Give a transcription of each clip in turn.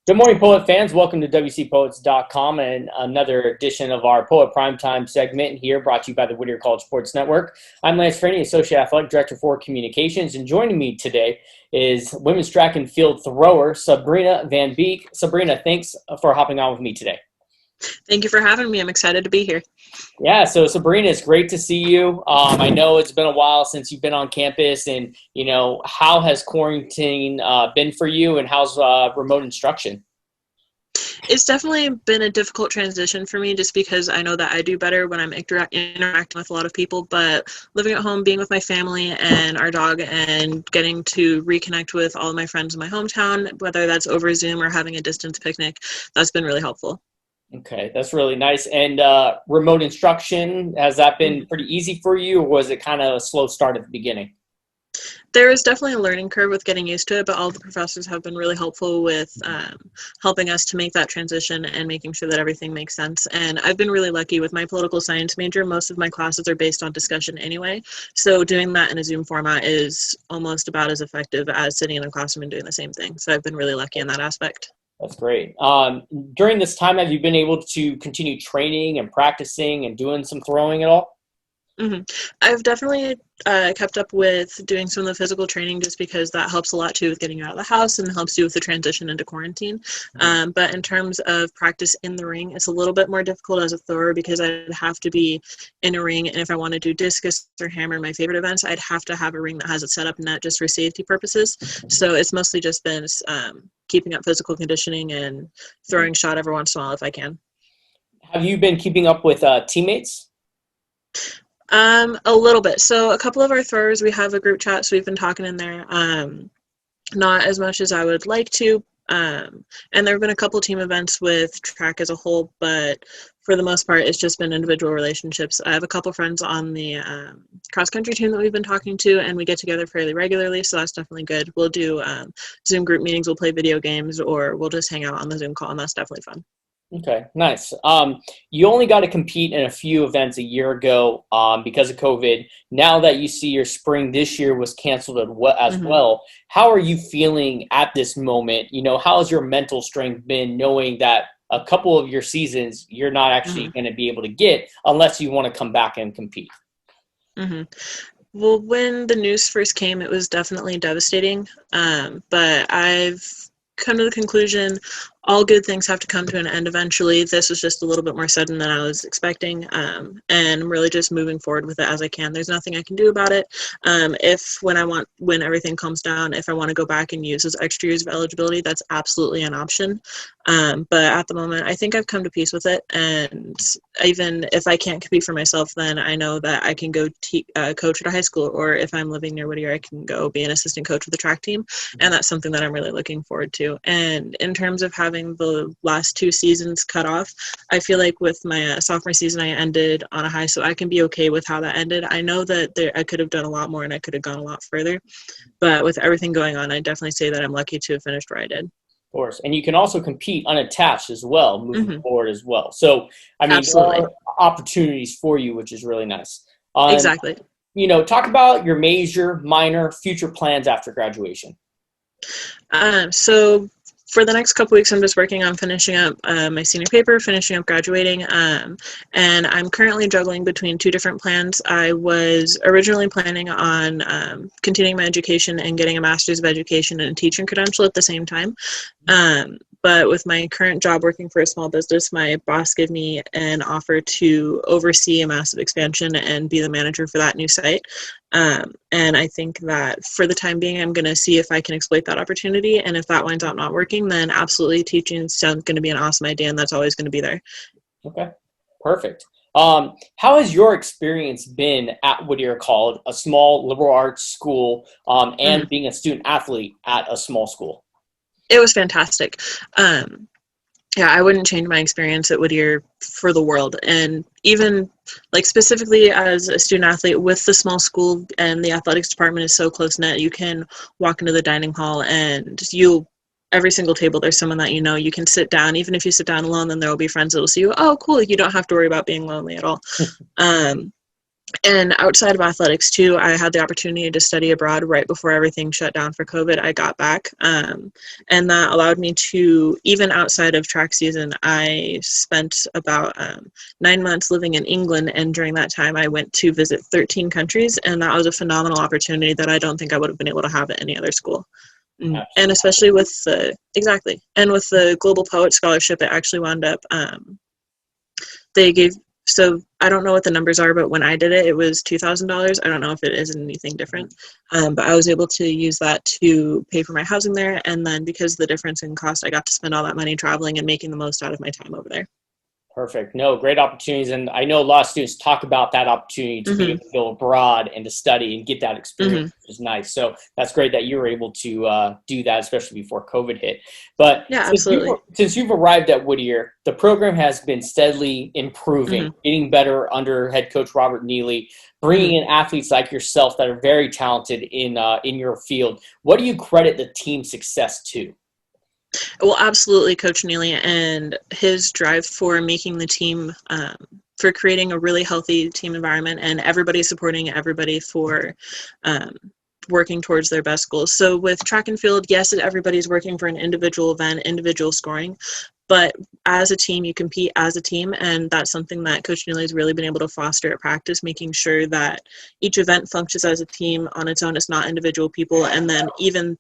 Good morning, Poet fans. Welcome to WCPoets.com and another edition of our Poet Primetime segment here, brought to you by the Whittier College Sports Network. I'm Lance Franney, Associate Athletic Director for Communications, and joining me today is women's track and field thrower Sabrina Van Beek. Sabrina, thanks for hopping on with me today. Thank you for having me. I'm excited to be here. Yeah, so Sabrina, it's great to see you. I know it's been a while since you've been on campus, and how has quarantine been for you, and how's remote instruction? It's definitely been a difficult transition for me just because I know that I do better when I'm interacting with a lot of people, but living at home, being with my family and our dog, and getting to reconnect with all of my friends in my hometown, whether that's over Zoom or having a distance picnic, that's been really helpful. Okay, that's really nice. And remote instruction, has that been pretty easy for you, or was it kind of a slow start at the beginning? There is definitely a learning curve with getting used to it, but all the professors have been really helpful with helping us to make that transition and making sure that everything makes sense. And I've been really lucky with my political science major. Most of my classes are based on discussion anyway, so doing that in a Zoom format is almost about as effective as sitting in a classroom and doing the same thing. So I've been really lucky in that aspect. That's great. During this time, have you been able to continue training and practicing and doing some throwing at all? hmm I've definitely kept up with doing some of the physical training just because that helps a lot too with getting you out of the house and helps you with the transition into quarantine. But in terms of practice in the ring, it's a little bit more difficult as a thrower because I'd have to be in a ring. And if I want to do discus or hammer, my favorite events, I'd have to have a ring that has it set up net just for safety purposes. So it's mostly just been keeping up physical conditioning and throwing shot every once in a while if I can. Have you been keeping up with teammates? A little bit. So a couple of our throwers, we have a group chat, so we've been talking in there. Not as much as I would like to. And there have been a couple team events with track as a whole, but for the most part, it's just been individual relationships. I have a couple friends on the cross-country team that we've been talking to, and we get together fairly regularly, so that's definitely good. We'll do Zoom group meetings, we'll play video games, or we'll just hang out on the Zoom call, and that's definitely fun. Okay, nice. You only got to compete in a few events a year ago because of COVID. Now that you see your spring this year was canceled as well, how are you feeling at this moment? How has your mental strength been knowing that a couple of your seasons you're not actually going to be able to get unless you want to come back and compete? Well, when the news first came, it was definitely devastating, but I've come to the conclusion all good things have to come to an end eventually. This was just a little bit more sudden than I was expecting, and I'm really just moving forward with it as I can. There's nothing I can do about it. When everything calms down, if I want to go back and use those extra years of eligibility, that's absolutely an option. But at the moment, I think I've come to peace with it, and even if I can't compete for myself, then I know that I can go coach at a high school, or if I'm living near Whittier, I can go be an assistant coach with the track team, and that's something that I'm really looking forward to. And in terms of having the last two seasons cut off, I feel like with my sophomore season, I ended on a high, so I can be okay with how that ended. I know that I could have done a lot more and I could have gone a lot further, but with everything going on, I definitely say that I'm lucky to have finished where I did. Of course. And you can also compete unattached as well, moving forward as well. So, Absolutely. there are opportunities for you, which is really nice. Exactly. Talk about your major, minor, future plans after graduation. So for the next couple weeks, I'm just working on finishing up my senior paper, finishing up graduating, and I'm currently juggling between two different plans. I was originally planning on continuing my education and getting a master's of education and a teaching credential at the same time. But with my current job working for a small business, my boss gave me an offer to oversee a massive expansion and be the manager for that new site. And I think that for the time being, I'm going to see if I can exploit that opportunity. And if that winds up not working, then absolutely teaching sounds going to be an awesome idea, and that's always going to be there. Okay, perfect. How has your experience been at Whittier College, a small liberal arts school, and being a student athlete at a small school? It was fantastic. Yeah, I wouldn't change my experience at Whittier for the world. And even like specifically as a student athlete with the small school and the athletics department is so close knit, you can walk into the dining hall and every single table, there's someone that you can sit down. Even if you sit down alone, then there will be friends that will see you. Oh, cool. You don't have to worry about being lonely at all. And outside of athletics too, I had the opportunity to study abroad right before everything shut down for COVID. I got back, and that allowed me to, even outside of track season, I spent about 9 months living in England, and during that time I went to visit 13 countries, and that was a phenomenal opportunity that I don't think I would have been able to have at any other school. And especially with the, exactly, and with the Global Poet Scholarship, it actually wound up, they gave, so I don't know what the numbers are, but when I did it, it was $2,000. I don't know if it is anything different, but I was able to use that to pay for my housing there. And then because of the difference in cost, I got to spend all that money traveling and making the most out of my time over there. Perfect. No, great opportunities. And I know a lot of students talk about that opportunity to be able to go abroad and to study and get that experience, which is nice. So that's great that you were able to do that, especially before COVID hit. But yeah, absolutely. Since you've arrived at Whittier, the program has been steadily improving, getting better under head coach Robert Neely, bringing in athletes like yourself that are very talented in your field. What do you credit the team's success to? Well, absolutely, Coach Neely and his drive for making the team, for creating a really healthy team environment, and everybody supporting everybody for working towards their best goals. So with track and field, yes, everybody's working for an individual event, individual scoring, but as a team, you compete as a team, and that's something that Coach Neely has really been able to foster at practice, making sure that each event functions as a team on its own. It's not individual people, and then even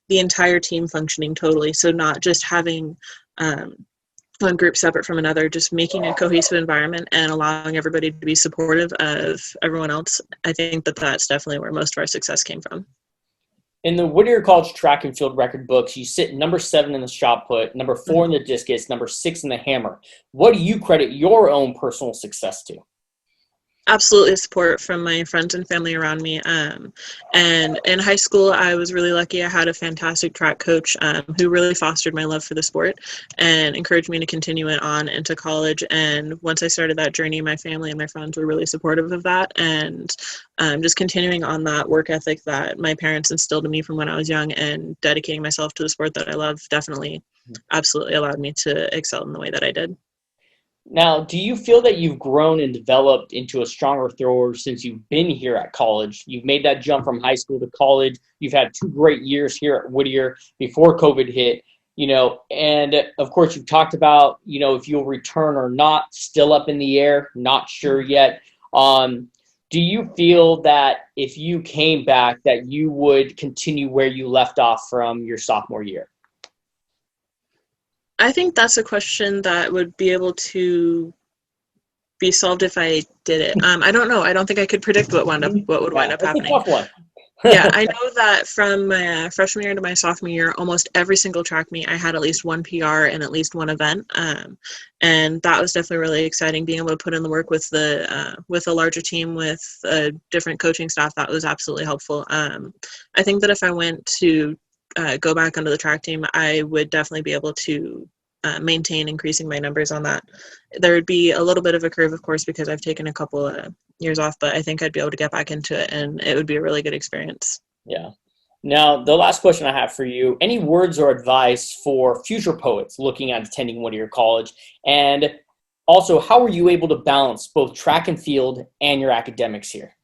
the entire team functioning totally. So not just having one group separate from another, just making a cohesive environment and allowing everybody to be supportive of everyone else. I think that that's definitely where most of our success came from. In the Whittier College track and field record books, you sit number 7 in the shot put, number 4 in the discus, number 6 in the hammer. What do you credit your own personal success to? Absolutely support from my friends and family around me. And in high school, I was really lucky. I had a fantastic track coach who really fostered my love for the sport and encouraged me to continue it on into college. And once I started that journey, my family and my friends were really supportive of that. And just continuing on that work ethic that my parents instilled in me from when I was young and dedicating myself to the sport that I love definitely absolutely allowed me to excel in the way that I did. Now, do you feel that you've grown and developed into a stronger thrower since you've been here at college? You've made that jump from high school to college. You've had 2 great years here at Whittier before COVID hit, and of course you've talked about, if you'll return or not, still up in the air, not sure yet. Do you feel that if you came back that you would continue where you left off from your sophomore year? I think that's a question that would be able to be solved if I did it. I don't know. I don't think I could predict what would wind up happening. That's a tough one. Yeah, I know that from my freshman year to my sophomore year, almost every single track meet, I had at least one PR and at least one event, and that was definitely really exciting. Being able to put in the work with a larger team with a different coaching staff, that was absolutely helpful. I think that if I went to go back onto the track team, I would definitely be able to maintain increasing my numbers on that. There would be a little bit of a curve, of course, because I've taken a couple of years off, but I think I'd be able to get back into it, and it would be a really good experience. Yeah. Now, the last question I have for you, any words or advice for future poets looking at attending Whittier College? And also, how were you able to balance both track and field and your academics here?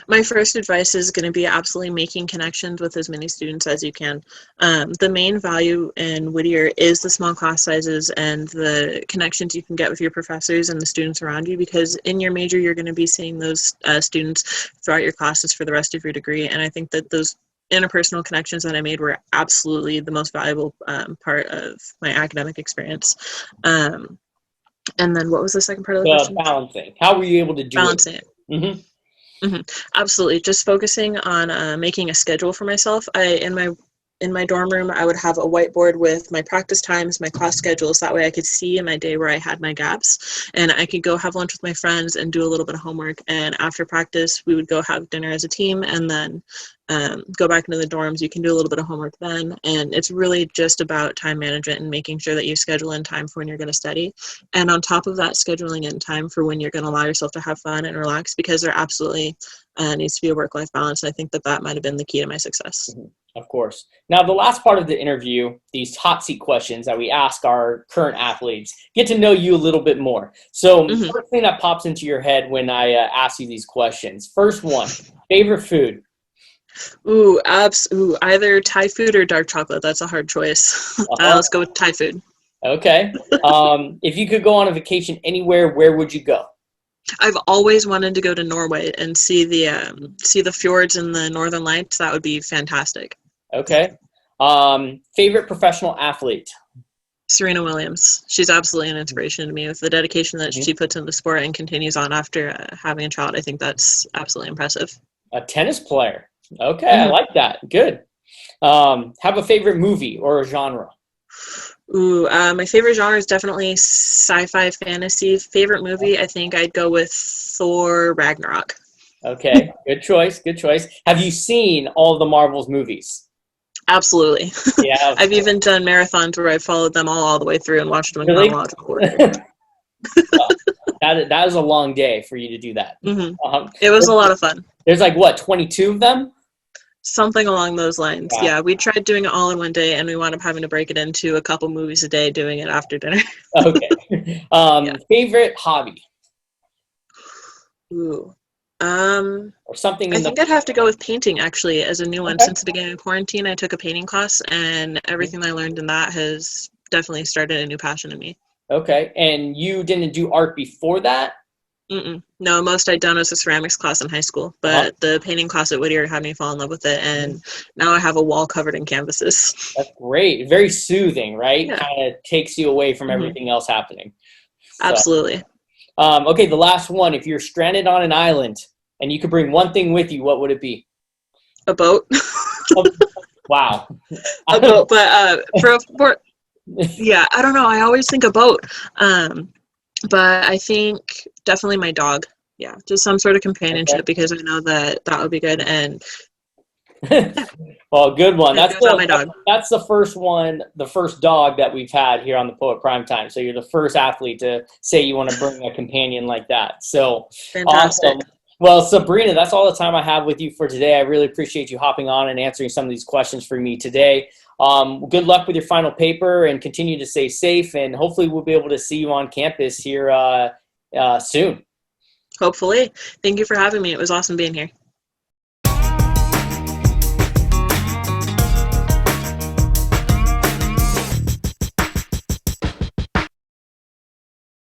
My first advice is going to be absolutely making connections with as many students as you can. The main value in Whittier is the small class sizes and the connections you can get with your professors and the students around you, because in your major, you're going to be seeing those students throughout your classes for the rest of your degree. And I think that those interpersonal connections that I made were absolutely the most valuable part of my academic experience. And then what was the second part of the question? Balancing. How were you able to do Balancing it? Mm-hmm. Absolutely. Just focusing on making a schedule for myself. In my dorm room, I would have a whiteboard with my practice times, my class schedules. That way I could see in my day where I had my gaps, and I could go have lunch with my friends and do a little bit of homework. And after practice, we would go have dinner as a team, and then go back into the dorms. You can do a little bit of homework then. And it's really just about time management and making sure that you schedule in time for when you're going to study. And on top of that, scheduling in time for when you're going to allow yourself to have fun and relax, because there absolutely needs to be a work-life balance. I think that might have been the key to my success. Of course. Now, the last part of the interview, these hot seat questions that we ask our current athletes, get to know you a little bit more. So, Hmm. first thing that pops into your head when I ask you these questions. First one, favorite food. Ooh, either Thai food or dark chocolate. That's a hard choice. Uh-huh. Let's go with Thai food. Okay. If you could go on a vacation anywhere, where would you go? I've always wanted to go to Norway and see the fjords and the northern lights. That would be fantastic. Okay. Favorite professional athlete. Serena Williams. She's absolutely an inspiration to me with the dedication that Mhm. she puts into the sport and continues on after having a child. I think that's absolutely impressive. A tennis player. Okay, I Hmm. like that. Good. Have a favorite movie or a genre. My favorite genre is definitely sci-fi fantasy. Favorite movie, I think I'd go with Thor Ragnarok. Okay, good choice. Good choice. Have you seen all of the Marvel's movies? Absolutely. Yeah, I've even done marathons where I followed them all the way through and watched them in really? chronological order. Well, that is a long day for you to do that. Hmm. Um, It was a lot of fun. there's like what, 22 of them? Something along those lines. Yeah. Yeah, we tried doing it all in one day and we wound up having to break it into a couple movies a day doing it after dinner. Okay. Yeah. Favorite hobby Ooh. Um, or something I in the. think I'd have to go with painting actually as a new one. Okay. Since the beginning of quarantine, I took a painting class and everything I learned in that has definitely started a new passion in me. Okay. And you didn't do art before that? Mm-mm. No, most I'd done was a ceramics class in high school, Uh-huh. but the painting class at Whittier had me fall in love with it, Mhm. and now I have a wall covered in canvases. That's great. Very soothing, right? Yeah. Kind of takes you away from Hmm. everything else happening. So, Absolutely. okay, the last one. If you're stranded on an island and you could bring one thing with you, what would it be? A boat. Oh, wow. I A don't boat, but for know. yeah, I don't know. I always think a boat. Um, but I think definitely my dog. Yeah, just some sort of Okay. companionship because I know that that would be good. And yeah, Well, good one. it goes on my dog. That's the first one, the first dog that we've had here on the Poet Primetime. So you're the first athlete to say you want to bring a companion like that. So Fantastic. awesome. Well, Sabrina, that's all the time I have with you for today. I really appreciate you hopping on and answering some of these questions for me today. Good luck with your final paper and continue to stay safe. And hopefully, we'll be able to see you on campus here soon. Hopefully. Thank you for having me. It was awesome being here.